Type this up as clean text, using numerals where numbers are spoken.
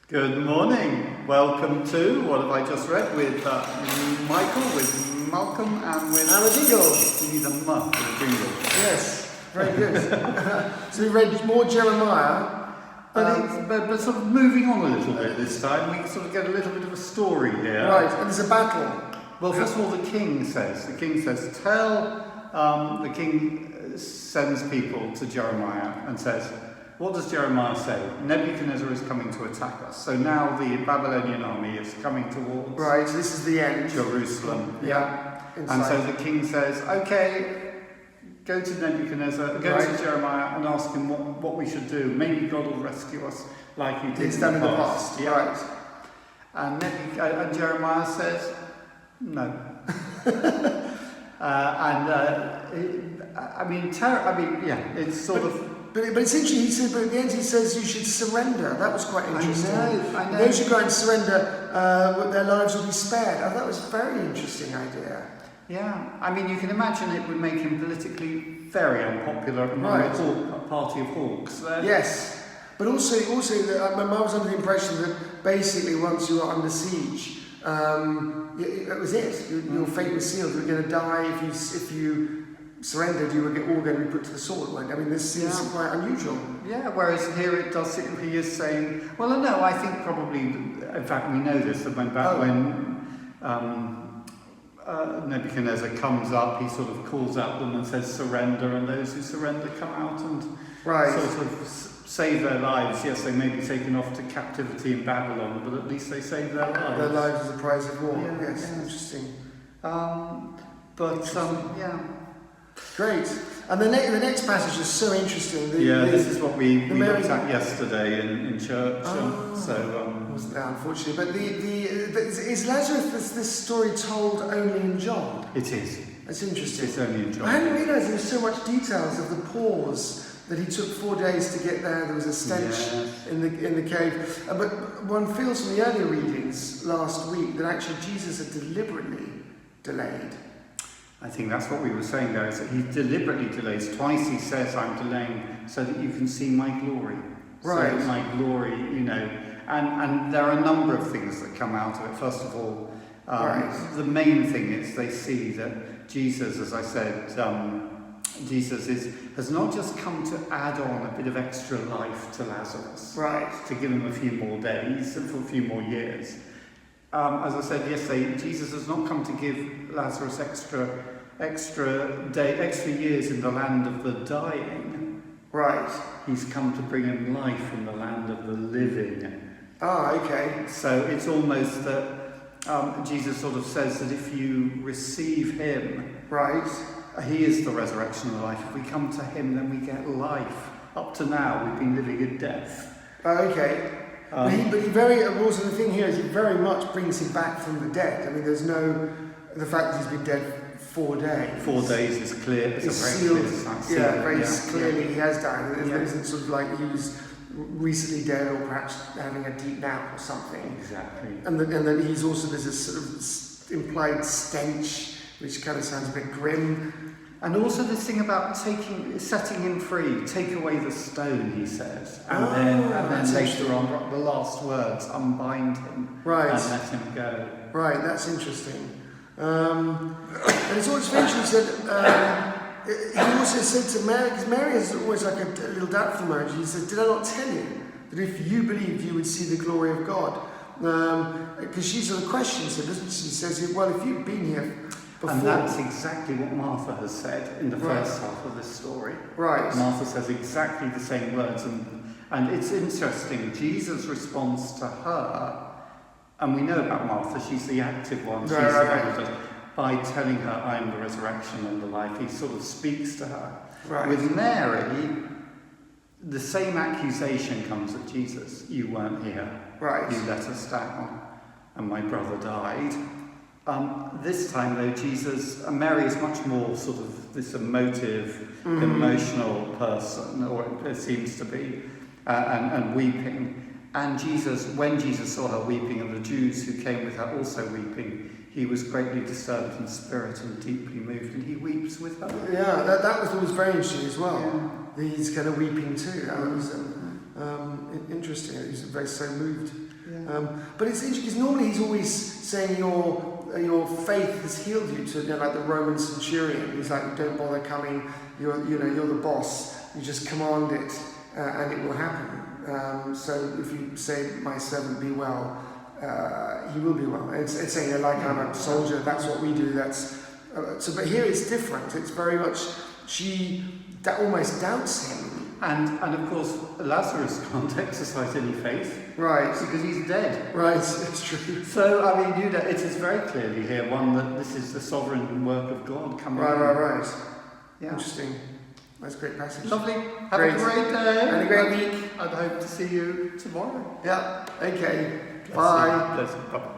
Good morning. Welcome to what have I just read with Michael, with Malcolm, and with And a jingle. You need a muff with a jingle. Yes, very good. So we read more Jeremiah, But sort of moving on a little bit this time, we sort of get a little bit of a story here. right? And there's a battle. Well, first of all, the king says, the king sends people to Jeremiah and says, what does Jeremiah say? Nebuchadnezzar is coming to attack us. So now the Babylonian army is coming towards Right, this is the end. Jerusalem. Yeah. And so the king says, okay, go to Nebuchadnezzar, go to Jeremiah and ask him what we should do. Maybe God will rescue us like he did in the past. Yeah. Right. And Jeremiah says, no. It's sort of... But it's interesting, he said, but at the end he says you should surrender. That was quite interesting. I know. Those who go and surrender, their lives will be spared. I thought that was a very interesting idea. Yeah, I mean, you can imagine it would make him politically very unpopular among a party of hawks there. Yes, but also I was under the impression that basically once you were under siege, it was it. Your fate was sealed. You were going to die if you surrendered. You were all going to be put to the sword. I mean, this seems quite unusual. Yeah, whereas here it does. He is saying, well, no, I think probably. In fact, we know this that when Nebuchadnezzar comes up, he sort of calls out them and says surrender, and those who surrender come out and sort of save their lives. Yes, they may be taken off to captivity in Babylon, but at least they save their lives. Their lives as a prize of war. Yeah, yes, interesting. Great. And the next passage is so interesting. This is what we looked at yesterday in church. Wasn't there, unfortunately. But is Lazarus this story told only in John? It is. That's interesting. It's only in John. I hadn't realised there was so much details of the pause that he took 4 days to get there. There was a stench in the cave. But one feels from the earlier readings last week that actually Jesus had deliberately delayed. I think that's what we were saying there, is that he deliberately delays. Twice he says, I'm delaying so that you can see my glory. Right. So that my glory, and there are a number of things that come out of it. First of all, the main thing is they see that Jesus, as I said, Jesus has not just come to add on a bit of extra life to Lazarus. Right. To give him a few more days and for a few more years. As I said yesterday, Jesus has not come to give Lazarus extra years in the land of the dying. Right. He's come to bring him life in the land of the living. Okay. So it's almost that Jesus sort of says that if you receive him, he is the resurrection and life. If we come to him, then we get life. Up to now, we've been living in death. Okay. But also the thing here is he very much brings him back from the dead. I mean, there's the fact that he's been dead 4 days. 4 days is clear. It's very clear. Very clearly he has died. It isn't sort of like he was recently dead or perhaps having a deep nap or something. Exactly. And then he's also, there's this sort of implied stench, which kind of sounds a bit grim. And also this thing about setting him free, take away the stone, he says. And then later on, the last words, unbind him and let him go. Right, that's interesting. And it's always interesting that he also said to Mary, because Mary is always like a little doubtful marriage, he said, did I not tell you that if you believed you would see the glory of God? Because she sort of questions him, doesn't she? She says, well, if you'd been here before. And that's exactly what Martha has said in the first half of this story. Right. Martha says exactly the same words. And it's interesting, Jesus responds to her, and we know about Martha, she's the active one, by telling her, I am the resurrection and the life. He sort of speaks to her. Right. With Mary, the same accusation comes at Jesus. You weren't here. Right. You let us down, and my brother died. This time, though, Mary is much more sort of this emotive, emotional person, or it seems to be, and weeping. And when Jesus saw her weeping, and the Jews who came with her also weeping, he was greatly disturbed in spirit and deeply moved, and he weeps with her. Yeah, that was always very interesting as well. Yeah. He's kind of weeping too. That was interesting. He's very so moved. Yeah. But it's interesting because normally he's always saying your faith has healed you, to like the Roman centurion. He's like, don't bother coming. You're the boss. You just command it, and it will happen. So if you say, my servant, be well, he will be well. It's saying, like, I'm a soldier. That's what we do. But here it's different. It's very much that almost doubts him. And of course, Lazarus can't exercise any faith. Right. Because he's dead. Right, it's true. So, I mean, it is very clearly here, that this is the sovereign work of God coming in. Right. Yeah. Interesting. That's a great passage. Lovely. Have Great. a great day. And a great week. I'd hope to see you tomorrow. Yeah. Okay. Bless Bye. you. Bless you. Bye.